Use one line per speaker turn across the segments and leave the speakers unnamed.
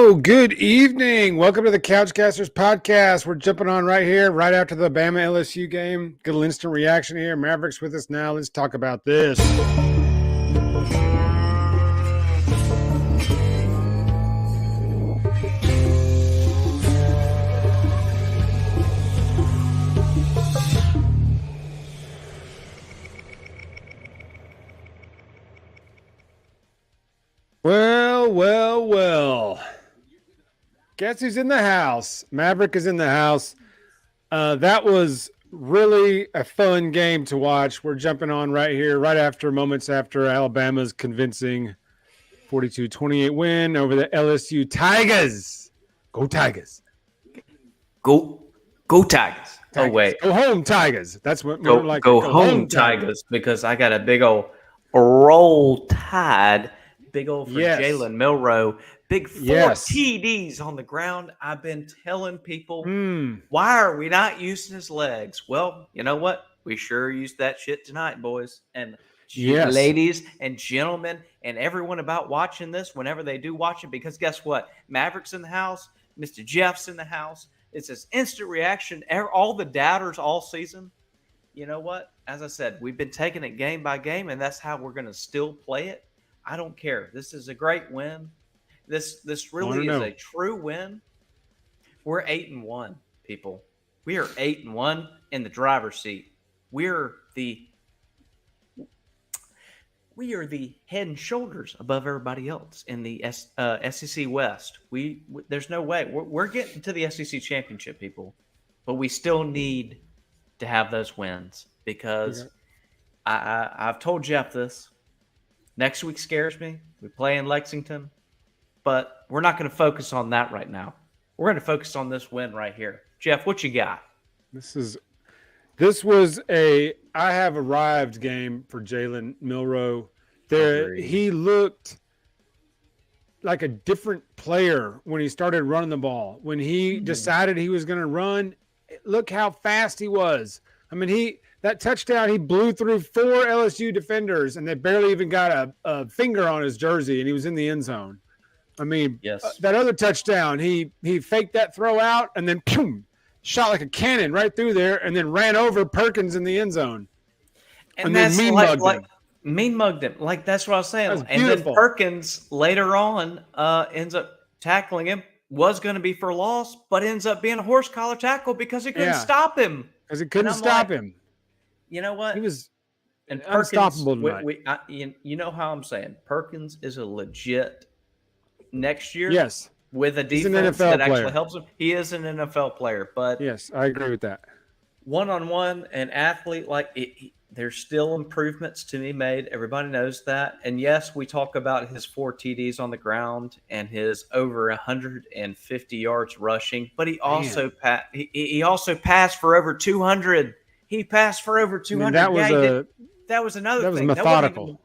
Hello, good evening. Welcome to the Couchcasters podcast. We're jumping on right here, right after the Bama LSU game. Good little instant reaction here. Maverick's with us now. Let's talk about this. Well. Guess who's in the house? Maverick is in the house. That was really a fun game to watch. We're jumping on right here, moments after Alabama's convincing 42-28 win over the LSU Tigers. Go Tigers.
Go Tigers. Oh, wait.
Go home, Tigers. That's what
go,
we're like.
Go home, Tigers, because I got a big old roll tide. Big old for Jalen Milroe. Big 4 TDs on the ground. I've been telling people, why are we not using his legs? Well, you know what? We sure used that shit tonight, boys. And ladies and gentlemen and everyone about watching this whenever they do watch it, because guess what? Maverick's in the house. Mr. Jeff's in the house. It's this instant reaction. All the doubters all season. You know what? As I said, we've been taking it game by game, and that's how we're going to still play it. I don't care. This is a great win. This really is a true win. We're 8-1, people. We are 8-1 in the driver's seat. We are the head and shoulders above everybody else in the SEC West. There's no way we're getting to the SEC championship, people, but we still need to have those wins because I've told Jeff this. Next week scares me. We play in Lexington, but we're not going to focus on that right now. We're going to focus on this win right here. Jeff, what you got?
This was a I have arrived game for Jalen Milroe. He looked like a different player when he started running the ball. When he decided he was going to run, look how fast he was. I mean, that touchdown, he blew through 4 LSU defenders, and they barely even got a finger on his jersey, and he was in the end zone. I mean, that other touchdown, he faked that throw out, and then shot like a cannon right through there, and then ran over Perkins in the end zone.
And then mean mugged him. Like, that's what I was saying. And then Perkins later on ends up tackling him. Was going to be for loss, but ends up being a horse collar tackle because he couldn't stop him.
Because he couldn't stop him.
You know what?
He was
unstoppable tonight. You know how I'm saying. Perkins is a legit next year.
Yes.
With a defense that actually helps him. He is an NFL player. But
yes, I agree with that.
One-on-one, an athlete, there's still improvements to be made. Everybody knows that. And yes, we talk about his 4 TDs on the ground and his over 150 yards rushing, but he also passed for over 200. He passed for over 200.
I mean,
that was another thing.
That was methodical.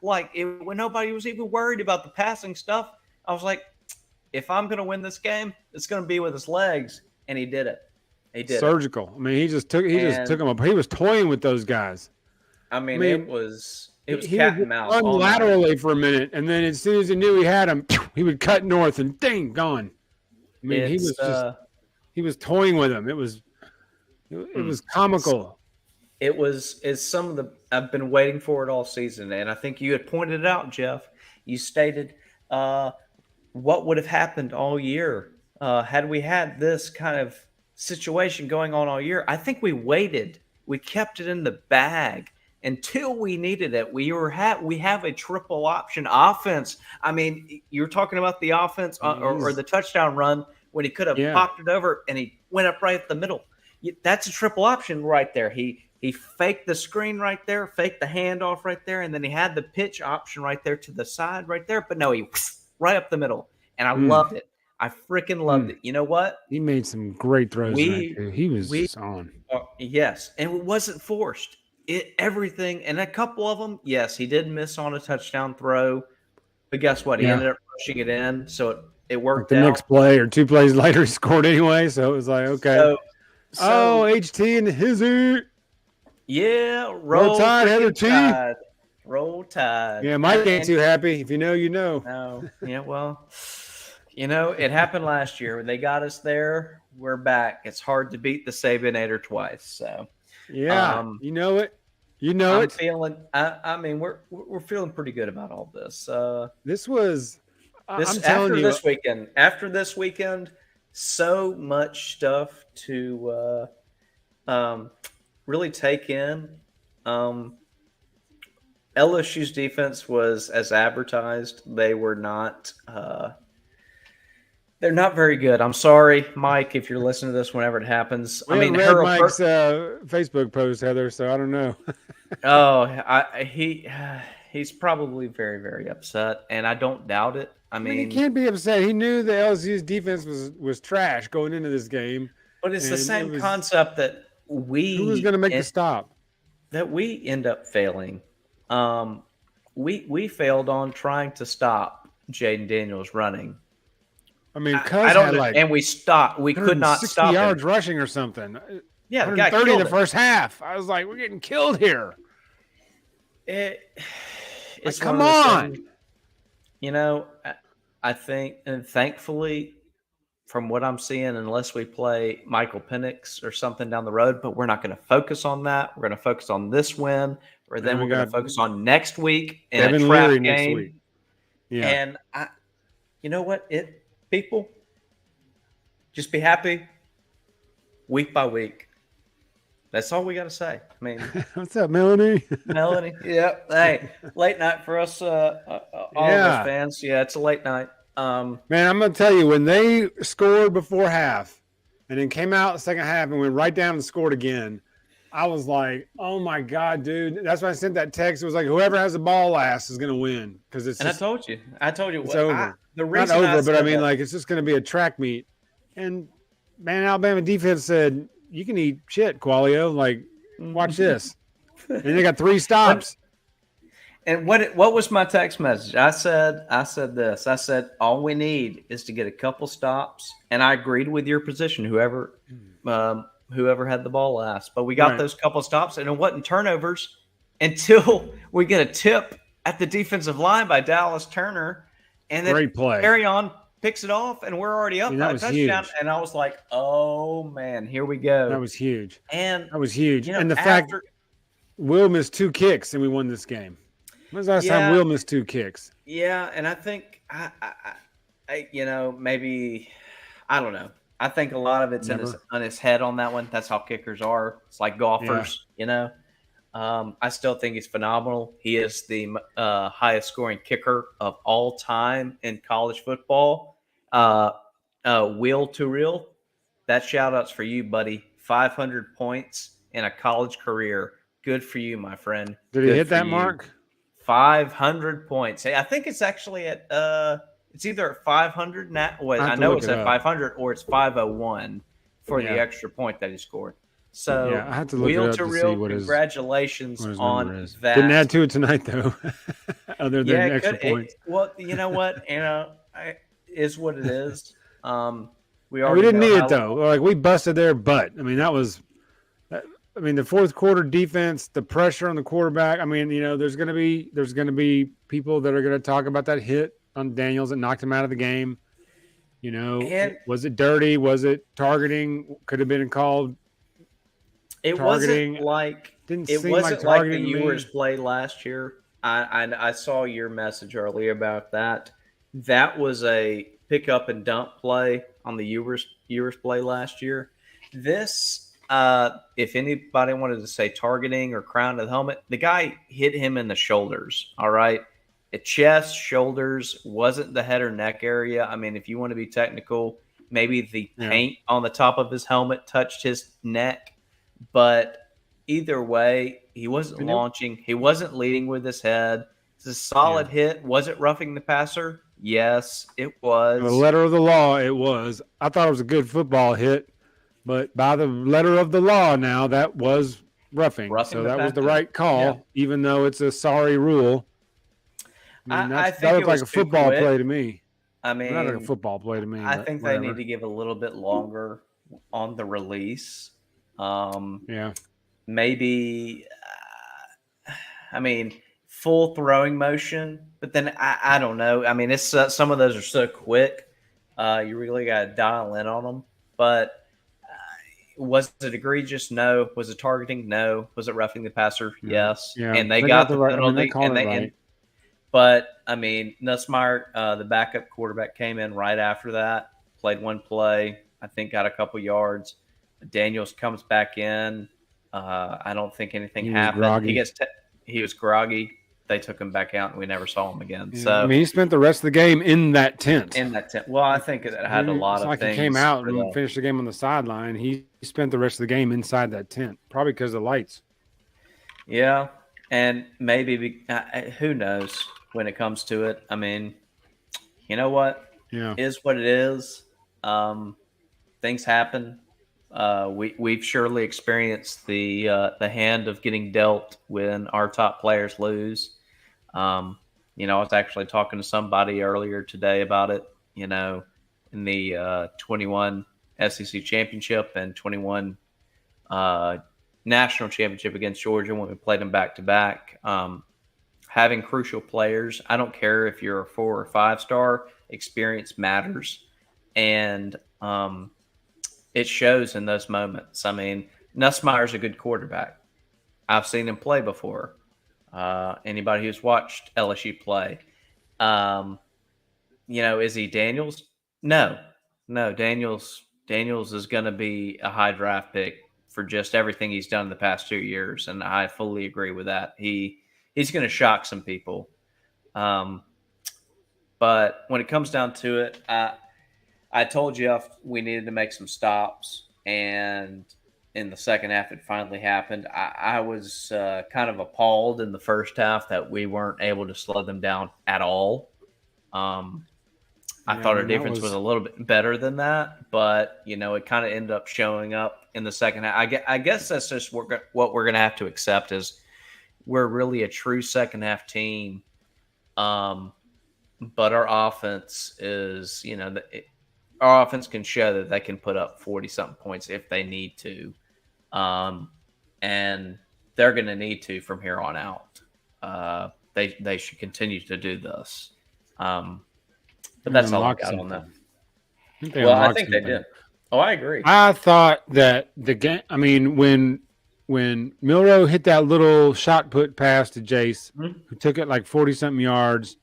When nobody was even worried about the passing stuff, I was like, if I'm going to win this game, it's going to be with his legs, and he did it. He did
surgical. I mean, he just took him up. He was toying with those guys.
I mean it was cat and mouse.
Run laterally for a minute, and then as soon as he knew he had him, he would cut north and ding, gone. I mean, he was toying with him. It was comical.
It's some of the I've been waiting for it all season, and I think you had pointed it out, Jeff. You stated what would have happened all year had we had this kind of situation going on all year. I think we waited. We kept it in the bag until we needed it. We have a triple option offense. I mean, you're talking about the offense or the touchdown run when he could have popped it over and he went up right at the middle. That's a triple option right there. He faked the screen right there, faked the handoff right there, and then he had the pitch option right there to the side right there. But no, he right up the middle, and I loved it. I freaking loved it. You know what?
He made some great throws. He was on.
Yes, and it wasn't forced. Everything, and a couple of them, yes, he did miss on a touchdown throw, but guess what? He ended up pushing it in, so it worked out.
The next play or 2 plays later, he scored anyway, so it was like, okay. HT and Hizzy.
Yeah,
roll Tide, Heather T.
Roll Tide.
Yeah, Mike ain't too happy. If you know, you know.
No, yeah, well, It happened last year. They got us there. We're back. It's hard to beat the Sabinator twice. So,
yeah, you know it.
I'm feeling. I mean, we're feeling pretty good about all this.
This was.
I'm telling you, After this weekend, so much stuff to really take in. LSU's defense was as advertised. They were not. They're not very good. I'm sorry, Mike, if you're listening to this whenever it happens.
I mean, read Mike's Facebook post, Heather, so I don't know.
He's probably very, very upset, and I don't doubt it. I mean,
he can't be upset. He knew the LSU's defense was trash going into this game.
But it's the same concept that who
was going to make the stop?
That we end up failing. We failed on trying to stop Jaden Daniels running.
I mean, I don't know,
and we stopped. We could not stop
60 yards rushing or something.
Yeah,
130 in the first half. I was like, we're getting killed here.
It's
come on.
I think, and thankfully, from what I'm seeing, unless we play Michael Penix or something down the road, but we're not going to focus on that. We're going to focus on this win, or then we're going to focus on next week in a trap game. Next week. Yeah. And you know what? People, just be happy week by week. That's all we got to say. I mean,
what's up, Melanie?
Melanie, yep. Hey, late night for us, all of us fans. Yeah, it's a late night.
Man, I'm gonna tell you, when they scored before half, and then came out the second half and went right down and scored again, I was like, "Oh my god, dude!" That's why I sent that text. It was like, whoever has the ball last is gonna win because it's.
And I told you,
it's over. The reason not over, but I mean, like, it's just gonna be a track meet. And man, Alabama defense said, "You can eat shit, Qualio. Like, watch this." And they got 3 stops.
And what was my text message? I said this. I said all we need is to get a couple stops, and I agreed with your position. Whoever had the ball last, but we got those couple stops, and it wasn't turnovers until we get a tip at the defensive line by Dallas Turner, and then
great play.
Carry on picks it off, and we're already up by a touchdown.
Huge.
And I was like, "Oh man, here we go."
That was huge.
And
that was huge. And the fact Will missed 2 kicks and we won this game. When's the last time Will missed 2 kicks?
Yeah, and I think I maybe I don't know. I think a lot of it's on his head on that one. That's how kickers are. It's like golfers, I still think he's phenomenal. He is the highest scoring kicker of all time in college football. Will to real, that shout out's for you, buddy. 500 points in a college career. Good for you, my friend.
Did he hit that mark?
500 points. Hey, I think it's actually at it's either at 500 now. Well, I know it's at 500 or it's 501 for the extra point that he scored. So
I have to look it up to see what
congratulations on that.
Didn't add to it tonight though, other than extra points.
Well, you know what? Is what it is. We
didn't need it though. Like, we busted their butt. I mean, the fourth quarter defense, the pressure on the quarterback. I mean, there's going to be people that are going to talk about that hit on Daniels that knocked him out of the game. Was it dirty? Was it targeting? Could have been called.
It
targeting.
Wasn't like
Didn't
it
seem
wasn't
like
the Ewers play last year. I saw your message earlier about that. That was a pick up and dump play on the Ewers play last year. This, if anybody wanted to say targeting or crown to the helmet, the guy hit him in the shoulders. All right, the chest, shoulders, wasn't the head or neck area. I mean, if you want to be technical, maybe the paint on the top of his helmet touched his neck. But either way, he wasn't launching. He wasn't leading with his head. It's a solid hit. Was it roughing the passer? Yes, it was.
The letter of the law, it was. I thought it was a good football hit, but by the letter of the law now, that was roughing. So that was the right call, even though it's a sorry rule. I think that looked like a football play to me.
I mean,
not like a football play to me.
I think they need to give a little bit longer on the release. Maybe, full throwing motion, but then I don't know. I mean, it's some of those are so quick You really got to dial in on them. But was it egregious? No. Was it targeting? No. Was it roughing the passer? Yes.
Yeah.
And they got the
right.
penalty.
They called it right.
But Nussmeier, the backup quarterback, came in right after that, played one play, I think got a couple yards. Daniels comes back in. I don't think anything happened. He was groggy. They took him back out, and we never saw him again. Yeah. So
he spent the rest of the game in that tent.
Well, I think it had a lot of things.
He came out and finished the game on the sideline. He spent the rest of the game inside that tent, probably because of the lights.
Yeah, and maybe who knows when it comes to it. I mean, you know what?
Yeah,
it is what it is. Things happen. We've surely experienced the hand of getting dealt when our top players lose. I was actually talking to somebody earlier today about it. In the 21 SEC championship and 21 national championship against Georgia when we played them back to back. Having crucial players, I don't care if you're a 4 or 5 star, experience matters, and it shows in those moments. I mean, Nussmeier's a good quarterback. I've seen him play before. Anybody who's watched LSU play, is he Daniels? No. Daniels is going to be a high draft pick for just everything he's done in the past 2 years, and I fully agree with that. He's going to shock some people, but when it comes down to it, I told Jeff we needed to make some stops, and in the second half, it finally happened. I was kind of appalled in the first half that we weren't able to slow them down at all. I thought our defense was a little bit better than that, but, it kind of ended up showing up in the second half. I guess that's just what we're going to have to accept is we're really a true second half team. But our offense is, our offense can show that they can put up 40-something points if they need to. And they're going to need to from here on out. They should continue to do this. But that's all I got on that. I think they did. Oh, I agree.
I thought that the game, when Milroe hit that little shot put pass to Jace, who took it like 40-something yards,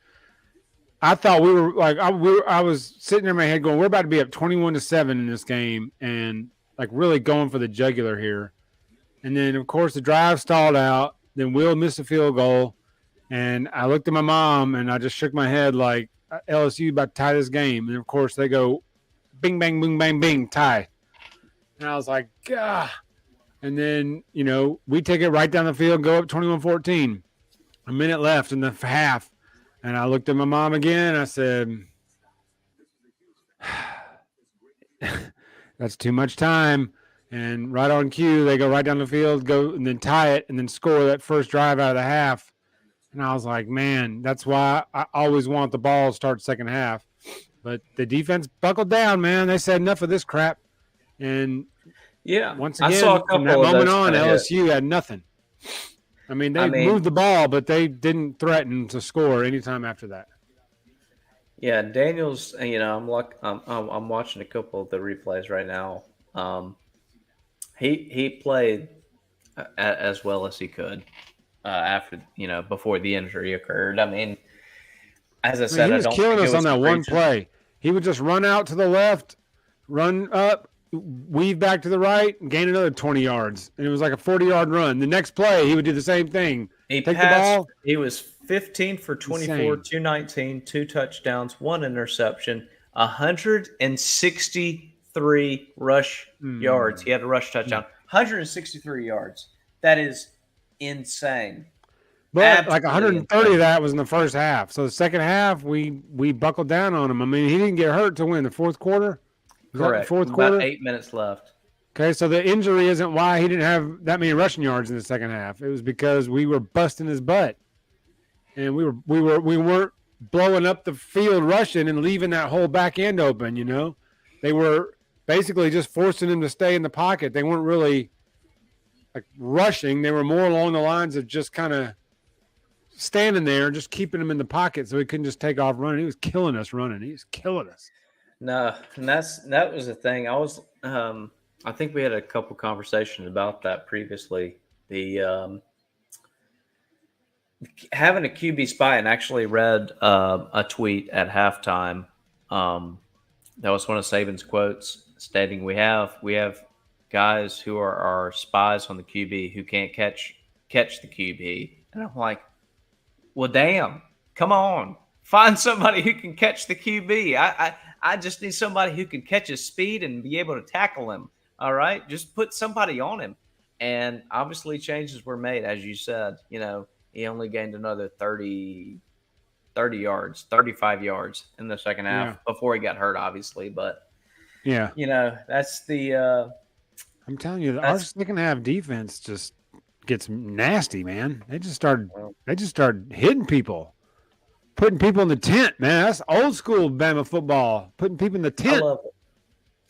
I thought we were like, I was sitting there in my head going, we're about to be up 21-7 in this game and like really going for the jugular here. And then, of course, the drive stalled out. Then Will missed a field goal. And I looked at my mom and I just shook my head like, LSU about to tie this game. And, of course, they go bing, bang, boom, bang, bing, tie. And I was like, Gah. And then, we take it right down the field, go up 21-14. A minute left in the half. And I looked at my mom again. And I said, that's too much time. And right on cue, they go right down the field, go and then tie it and then score that first drive out of the half. And I was like, man, that's why I always want the ball to start second half. But the defense buckled down, man. They said enough of this crap. And once again, from that moment on, LSU had nothing. They moved the ball, but they didn't threaten to score anytime after that.
Yeah, Daniels. I'm watching a couple of the replays right now. He played as well as he could after before the injury occurred. As I said,
he was killing us on that one play. He would just run out to the left, run up, weave back to the right, and gain another 20 yards. And it was like a 40-yard run. The next play, he would do the same thing.
Take the ball. He was 15 for 24, 219, 2 touchdowns, 1 interception, 163 rush yards. He had a rush touchdown. 163 yards. That is insane.
But absolutely like 130 of that was in the first half. So the second half, we buckled down on him. He didn't get hurt to win the fourth quarter.
Correct.
Fourth quarter?
About 8 minutes left.
Okay, so the injury isn't why he didn't have that many rushing yards in the second half. It was because we were busting his butt, and we weren't blowing up the field rushing and leaving that whole back end open. They were basically just forcing him to stay in the pocket. They weren't really like rushing. They were more along the lines of just kind of standing there, just keeping him in the pocket so he couldn't just take off running. He was killing us running. He was killing us.
No, and that was the thing. I think we had a couple conversations about that previously. The having a QB spy, and actually read a tweet at halftime. That was one of Saban's quotes stating, "We have guys who are our spies on the QB who can't catch the QB," and I'm like, "Well, damn, come on, find somebody who can catch the QB. I just need somebody who can catch his speed and be able to tackle him. All right, just put somebody on him." And obviously, changes were made, as you said. He only gained another 30 yards, 35 yards in the second half before he got hurt, obviously. But, that's the
I'm telling you, our second half defense just gets nasty, man. They just started hitting people, putting people in the tent, man. That's old school Bama football, putting people in the tent.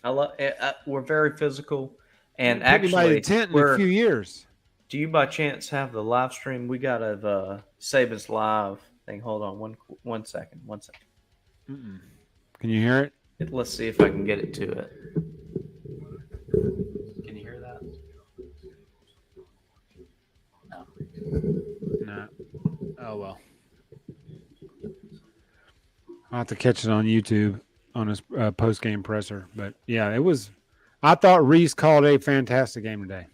I love it. We're very physical. And actually,
the tent in a few years.
Do you by chance have the live stream? We got a Saban's live thing. Hold on one second.
Mm-mm. Can you hear it?
Let's see if I can get it to it. Can you hear that?
No. Oh, well. I'll have to catch it on YouTube on his post-game presser. But, yeah, it was – I thought Reese called a fantastic game today.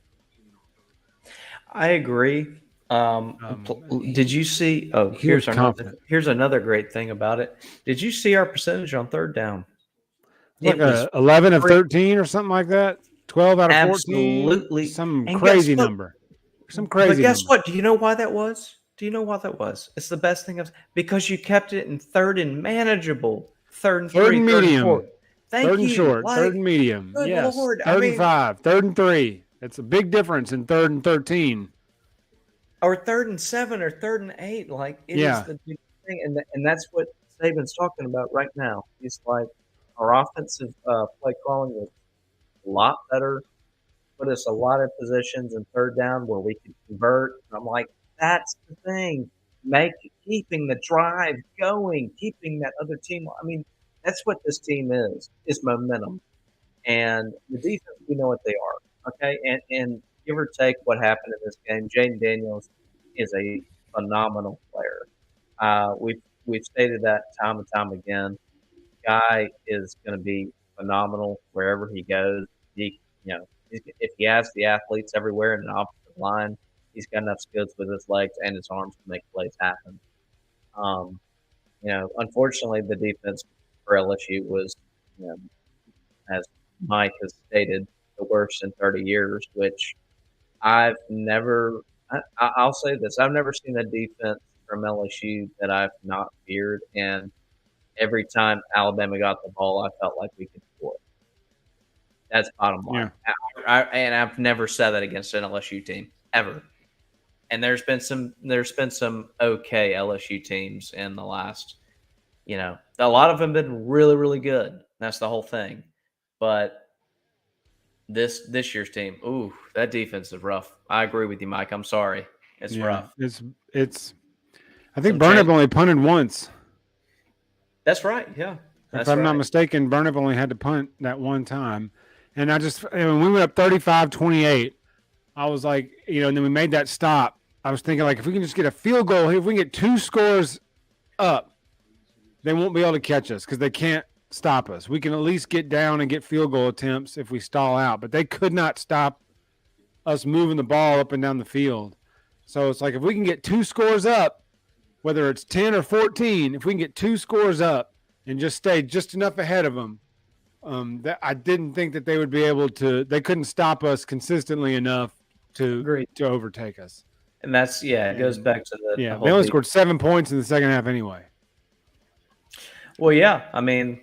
I agree. Did you see – here's another great thing about it. Did you see our percentage on third down?
Like 11 of 13 or something like that? 12 out of 14?
Absolutely.
Some crazy number. But
guess what? Do you know why that was? It's the best thing because you kept it in third and manageable. Third and three,
third and medium.
Third and four.
Third and short, third and medium. Yes. Lord. Third and 5, third and 3. It's a big difference in third and 13.
Or third and 7 or third and 8. Like, it is the big thing. And that's what Saban's talking about right now. He's like, our offensive play calling was a lot better, put us a lot of positions in third down where we could convert. And I'm like, that's the thing. Keeping the drive going, keeping that other team. I mean, that's what this team is momentum. And the defense, we know what they are. Okay. And give or take what happened in this game, Jaden Daniels is a phenomenal player. We've stated that time and time again. Guy is going to be phenomenal wherever he goes. If he has the athletes everywhere in an offensive line, he's got enough skills with his legs and his arms to make plays happen. Unfortunately, the defense for LSU was, as Mike has stated, the worst in 30 years, which I'll say this. I've never seen a defense from LSU that I've not feared. And every time Alabama got the ball, I felt like we could score. That's bottom line. Yeah. And I've never said that against an LSU team ever. And there's been some okay LSU teams in the last, a lot of them have been really, really good. That's the whole thing. But this year's team, that defense is rough. I agree with you, Mike. I'm sorry. It's rough.
It's. I think Burnip only punted once.
That's right. Yeah.
If I'm not mistaken, Burnip only had to punt that one time. And when we went up 35-28, I was like, and then we made that stop. I was thinking, like, if we can just get a field goal here, if we can get 2 scores up, they won't be able to catch us because they can't stop us. We can at least get down and get field goal attempts if we stall out. But they could not stop us moving the ball up and down the field. So it's like if we can get 2 scores up, whether it's 10 or 14, if we can get 2 scores up and just stay just enough ahead of them, that I didn't think that they would be able to – they couldn't stop us consistently enough to overtake us.
And that's, it goes back to the
they only scored 7 points in the second half anyway.
Well, yeah. I mean,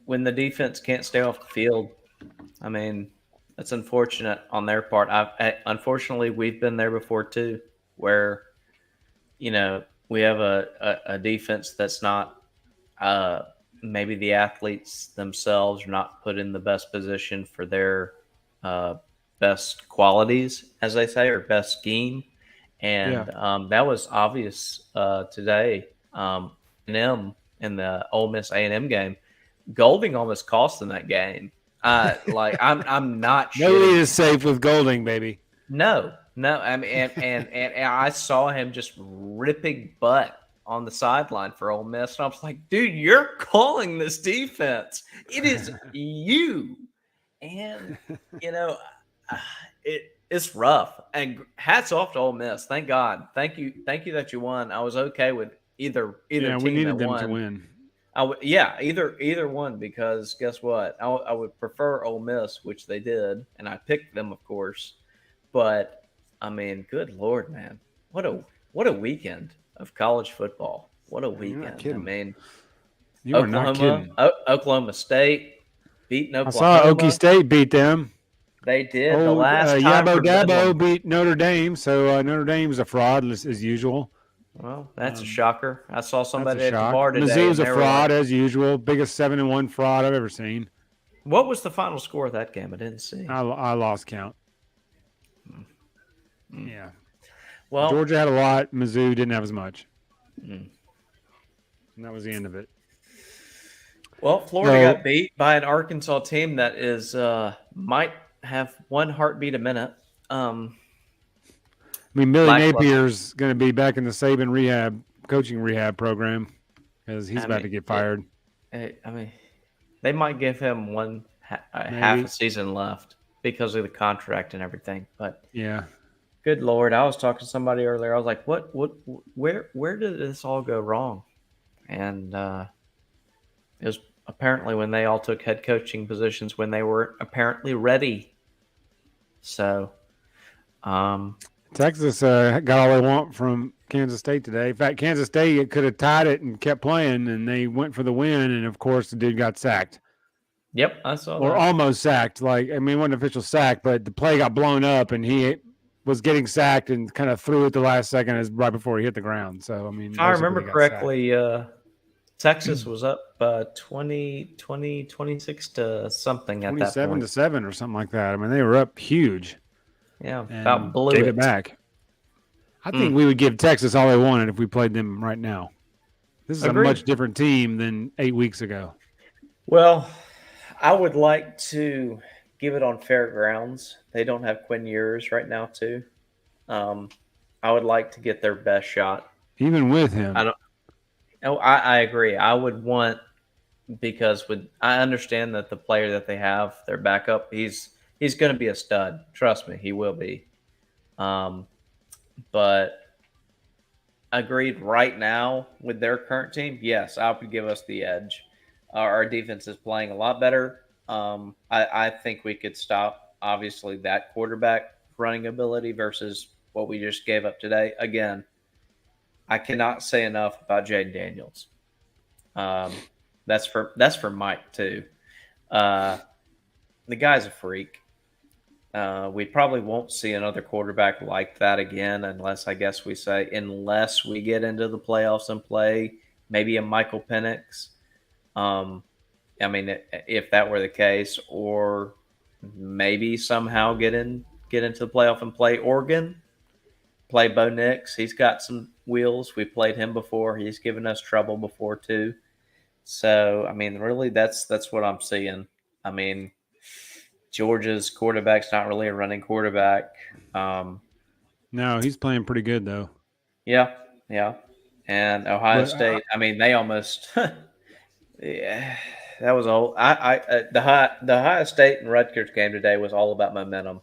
when the defense can't stay off the field, I mean, that's unfortunate on their part. Unfortunately, we've been there before too, where, we have a defense that's not maybe the athletes themselves are not put in the best position for their best qualities, as they say, or best scheme. And that was obvious today. In the Ole Miss A&M game, Golding almost cost them that game. I'm not sure.
Nobody is safe with Golding, baby.
No. I mean, and I saw him just ripping butt on the sideline for Ole Miss, and I was like, dude, you're calling this defense. It is you, and it's rough. And hats off to Ole Miss. Thank God. Thank you that you won. I was okay with either
yeah,
team
we needed
that
them
won.
to win.
Either one, because guess what? I would prefer Ole Miss, which they did, and I picked them, of course. But I mean, good Lord, man, what a weekend of college football! What a weekend! I mean,
you are not kidding.
Oklahoma State beating Oklahoma.
I saw Okie State beat them.
They did. The last time
Yabo Dabo beat Notre Dame, so Notre Dame's a fraud as usual.
Well, that's a shocker. I saw somebody at the bar today.
Mizzou's a fraud as usual. Biggest 7-1 fraud I've ever seen.
What was the final score of that game? I didn't see.
I lost count. Yeah.
Well,
Georgia had a lot. Mizzou didn't have as much. And that was the end of it.
Well, Florida got beat by an Arkansas team that is might have one heartbeat a minute.
I mean, Billy Napier's going to be back in the Saban coaching rehab program because he's about to get fired.
I mean, they might give him half a season left because of the contract and everything. But
yeah,
good Lord, I was talking to somebody earlier. I was like, where did this all go wrong? And it was apparently when they all took head coaching positions when they were apparently ready. So,
Texas got all they want from Kansas State today. In fact, Kansas State could have tied it and kept playing, and they went for the win, and, of course, the dude got sacked.
Yep, I saw that.
Or almost sacked. It wasn't an official sack, but the play got blown up, and he was getting sacked and kind of threw it the last second right before he hit the ground. So, I mean,
if I remember correctly, Texas was up 26 to something at that point.
27-7 or something like that. I mean, they were up huge.
Yeah, about blew
it back. I think we would give Texas all they wanted if we played them right now. This is a much different team than 8 weeks ago.
Well, I would like to give it on fair grounds. They don't have Quinn Ewers right now, too. I would like to get their best shot.
Even with him.
I agree. I would want, because I understand that the player that they have, their backup, he's going to be a stud. Trust me, he will be. But agreed right now with their current team, yes, I would give us the edge. Our defense is playing a lot better. I think we could stop, obviously, that quarterback running ability versus what we just gave up today. Again, I cannot say enough about Jaden Daniels. That's for Mike, too. The guy's a freak. We probably won't see another quarterback like that again unless we get into the playoffs and play maybe a Michael Penix. I mean, if that were the case, or maybe somehow get into the playoff and play Oregon, play Bo Nix. He's got some wheels. We played him before. He's given us trouble before too. So, I mean, really, that's what I'm seeing. I mean, Georgia's quarterback's not really a running quarterback.
No, he's playing pretty good though.
Yeah. And Ohio State, I mean, they almost. Yeah, that was all. The Ohio State and Rutgers game today was all about momentum.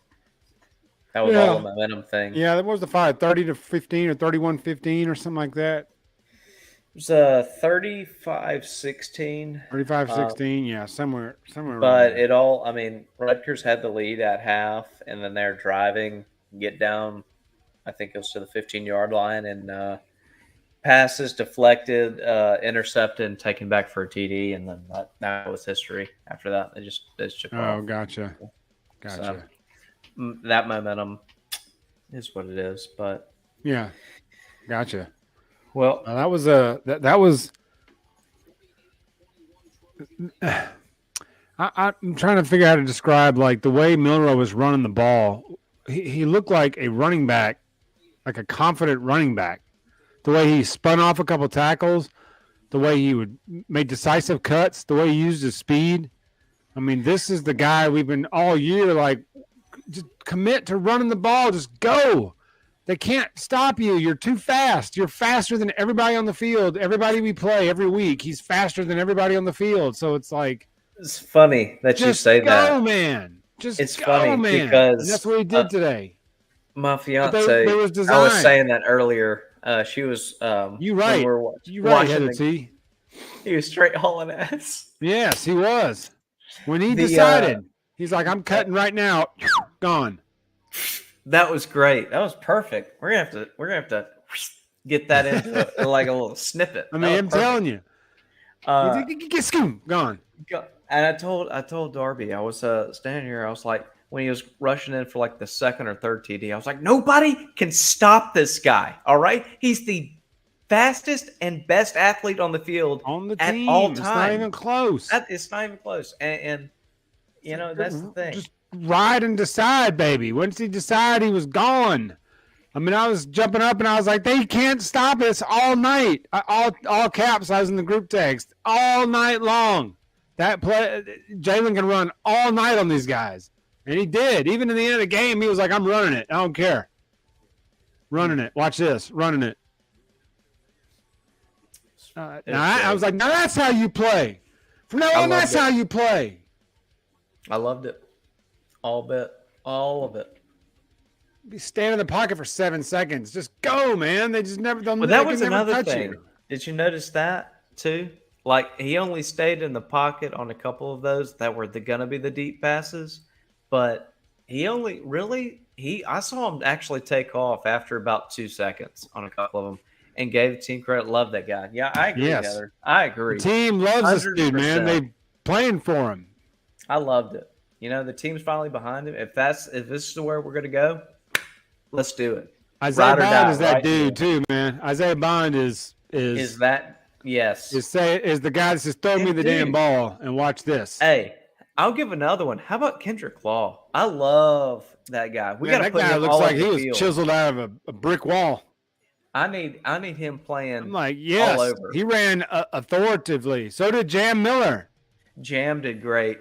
That was all a momentum thing.
Yeah, that was the fight, 30-15 or 31-15 or something like that.
It was 35-16.
35-16, yeah, somewhere.
But it all, I mean, Rutgers had the lead at half, and then they're driving, get down. I think it was to the 15-yard line, and passes deflected, intercepted, and taken back for a TD, and then that was history. After that, they just took off.
Oh, gotcha.
So, that momentum is what it is, but
yeah, gotcha.
Well,
that was that was. I'm trying to figure out how to describe the way Milroe was running the ball. He looked like a running back, like a confident running back. The way he spun off a couple tackles, the way he would make decisive cuts, the way he used his speed. I mean, this is the guy we've been all year like, just commit to running the ball. Just go. They can't stop you. You're too fast. You're faster than everybody on the field. Everybody we play every week, he's faster than everybody on the field. So it's like,
it's funny that you say that.
Go, man. It's
go, funny
man.
Because
and that's what he did today.
My fiance, I was saying that earlier. She was.
You right. You right, Heather T.
He was straight hauling ass.
Yes, he was. When he decided, he's like, "I'm cutting right now." Gone.
That was great. That was perfect. We're gonna have to get that into like a little snippet.
I mean, I'm telling you. Get scoom gone.
And I told Darby, I was standing here. I was like, when he was rushing in for like the second or third TD, I was like, nobody can stop this guy. All right, he's the fastest and best athlete on the field
on the team.
At all time.
It's not even close.
It's not even close. And you know that's the thing.
Just ride and decide, baby. Once he decided, he was gone. I mean, I was jumping up and I was like, they can't stop us all night. All caps. I was in the group text all night long. That play, Jalen can run all night on these guys. And he did. Even in the end of the game, he was like, I'm running it. I don't care. Running it. Watch this. Running it. I was like, now that's how you play. From now on, that's how you play.
I loved it. All of it.
Be standing in the pocket for 7 seconds. Just go, man. They just never.
Well, that was another thing. Did you notice that too? Like he only stayed in the pocket on a couple of those that were gonna be the deep passes, but he only really I saw him actually take off after about 2 seconds on a couple of them and gave the team credit. Love that guy. Yeah, I agree. Yes. Heather. I agree.
The team loves 100%. This dude, man. They playing for him.
I loved it. You know, the team's finally behind him. If this is where we're gonna go, let's do it.
Isaiah Bond is that dude too, man. Isaiah Bond is
that. Yes.
Is the guy that says, throw me the damn ball and watch this.
Hey, I'll give another one. How about Kendrick Law? I love that guy. We got to put him
looks
all
like he
was
chiseled out of a brick wall.
I need him playing.
I'm like, yes, all over. He ran authoritatively. So did Jam Miller.
Jam did great.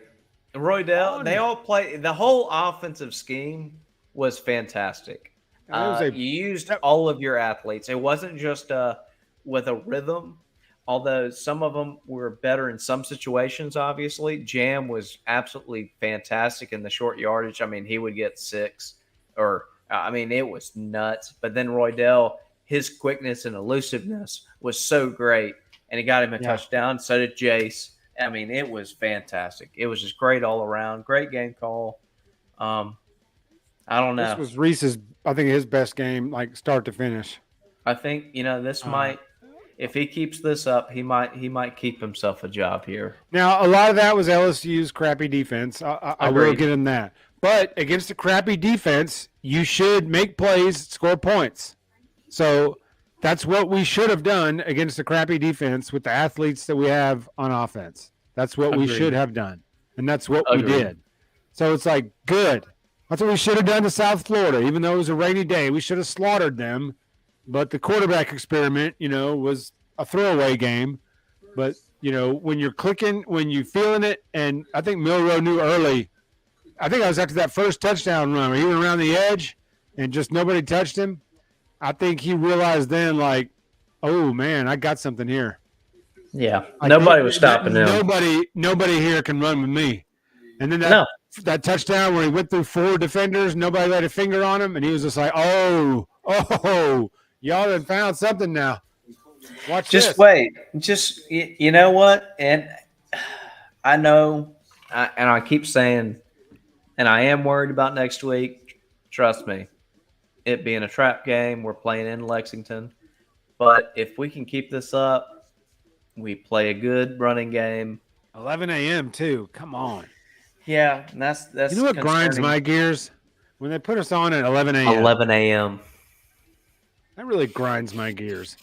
Roydell, they all play. The whole offensive scheme was fantastic. You used all of your athletes. It wasn't just with a rhythm. Although some of them were better in some situations, obviously. Jam was absolutely fantastic in the short yardage. I mean, he would get 6 it was nuts. But then Roydell, his quickness and elusiveness was so great, and he got him a touchdown. So did Jace. I mean, it was fantastic. It was just great all around. Great game call. I don't know.
This was Reese's, I think, his best game, like start to finish.
I think, this might – if he keeps this up, he might keep himself a job here.
Now, a lot of that was LSU's crappy defense. I will give him that. But against a crappy defense, you should make plays, score points. So that's what we should have done against a crappy defense with the athletes that we have on offense. That's what we should have done. And that's what we did. So it's like, good. That's what we should have done to South Florida. Even though it was a rainy day, we should have slaughtered them. But the quarterback experiment, was a throwaway game. But, when you're clicking, when you're feeling it, and I think Milroe knew early. I think I was after that first touchdown run where he went around the edge and just nobody touched him. I think he realized then, like, oh, man, I got something here.
Yeah, nobody was stopping him.
Nobody here can run with me. And then that touchdown where he went through 4 defenders, nobody laid a finger on him, and he was just like, oh, y'all have found something now. Watch this.
Just wait. Just, you know what? And I know, and I keep saying, and I am worried about next week. Trust me. It being a trap game, we're playing in Lexington. But if we can keep this up, we play a good running game.
11 a.m. too. Come on.
Yeah, and that's
you know what grinds my gears? When they put us on at 11 a.m.
11 a.m.
That really grinds my gears.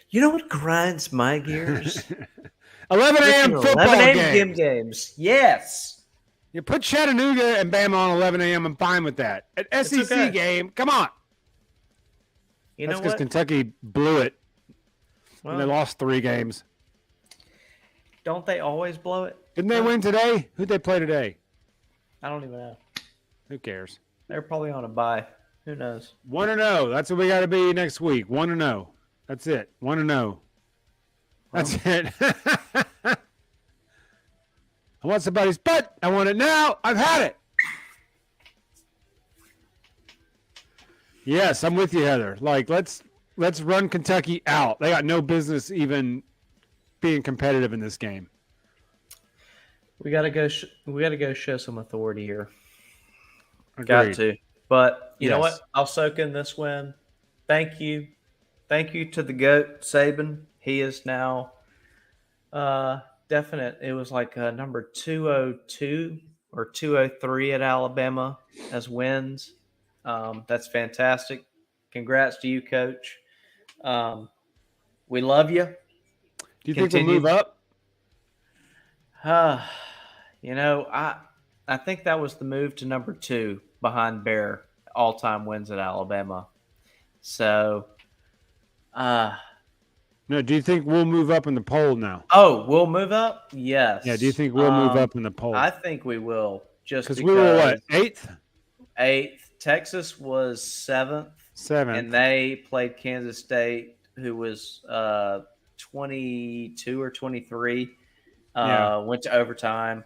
You know what grinds my gears?
11 a.m. football
11 a.m. games. Yes.
You put Chattanooga and Bama on 11 a.m. I'm fine with that. An SEC game, come on.
You know
That's because Kentucky blew it when they lost 3 games.
Don't they always blow it?
Didn't they win today? Who'd they play today?
I don't even know.
Who cares?
They're probably on a bye. Who knows?
1-0. That's what we got to be next week. 1-0. That's it. 1-0. That's it. I want somebody's butt. I want it now. I've had it. Yes, I'm with you, Heather. Like, let's run Kentucky out. They got no business even being competitive in this game.
We gotta go. We gotta go show some authority here.
Agreed.
Got to. But you know what? I'll soak in this win. Thank you to the GOAT Saban. He is now definite. It was like number 202 or 203 at Alabama as wins. That's fantastic. Congrats to you, Coach. We love you.
Do you think we'll move up?
You know, I think that was the move to number 2 behind Bear, all-time wins at Alabama. So,
no, do you think we'll move up in the poll now?
Oh, we'll move up? Yes.
Yeah, do you think we'll move up in the poll?
I think we will. Just because
we were what, 8th?
8th. Texas was 7th.
7th.
And they played Kansas State, who was 22 or 23. Went to overtime.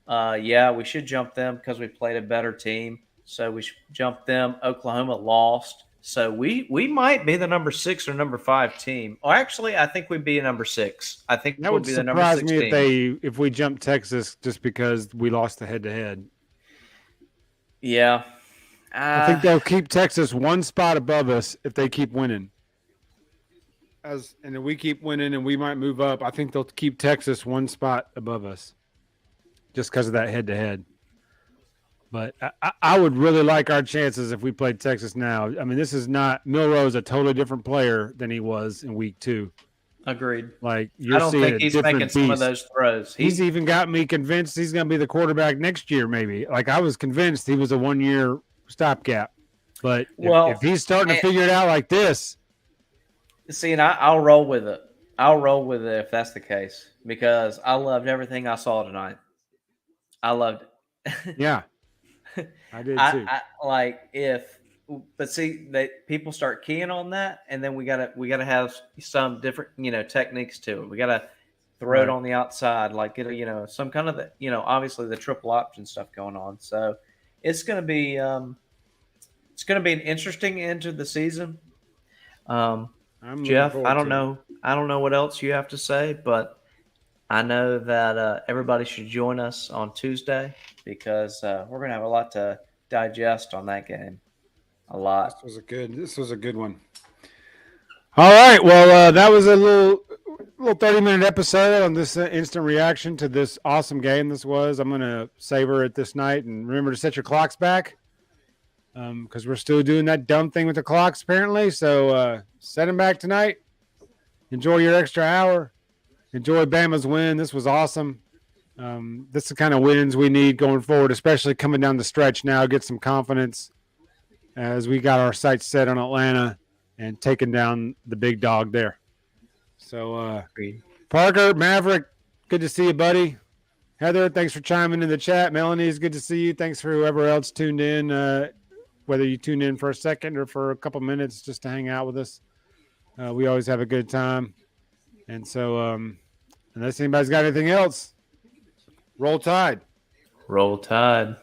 We should jump them because we played a better team. So we should jump them. Oklahoma lost. So we might be the number 6 or number 5 team. Or actually, I think we'd be a number 6. I think
that would
be the number 6
surprise me
team.
if we jump Texas just because we lost the head-to-head.
Yeah.
I think they'll keep Texas one spot above us if they keep winning. And if we keep winning and we might move up, I think they'll keep Texas one spot above us just because of that head-to-head. But I would really like our chances if we played Texas now. I mean, this is not – Milroe is a totally different player than he was in week 2.
Agreed.
Like, you're
I don't
seeing
think he's making some of those throws.
He's even got me convinced he's going to be the quarterback next year maybe. Like, I was convinced he was a one-year stopgap. But if he's starting to figure it out like this –
see, and I'll roll with it. I'll roll with it if that's the case because I loved everything I saw tonight. I loved it.
Yeah. I did too.
But see, people start keying on that, and then we gotta have some different, techniques to it. We gotta throw it on the outside, like some kind of obviously the triple option stuff going on. So it's gonna be an interesting end to the season. Jeff, I don't know what else you have to say, but I know that everybody should join us on Tuesday because we're going to have a lot to digest on that game. A lot.
This was a good one. All right. Well, that was a little 30-minute episode on this instant reaction to this awesome game this was. I'm going to savor it this night and remember to set your clocks back because we're still doing that dumb thing with the clocks apparently. So set them back tonight. Enjoy your extra hour. Enjoy Bama's win. This was awesome. This is the kind of wins we need going forward, especially coming down the stretch now. Get some confidence as we got our sights set on Atlanta and taking down the big dog there. So, Parker, Maverick, good to see you, buddy. Heather, thanks for chiming in the chat. Melanie, it's good to see you. Thanks for whoever else tuned in, whether you tuned in for a second or for a couple minutes just to hang out with us. We always have a good time. And so, unless anybody's got anything else, roll Tide.
Roll Tide.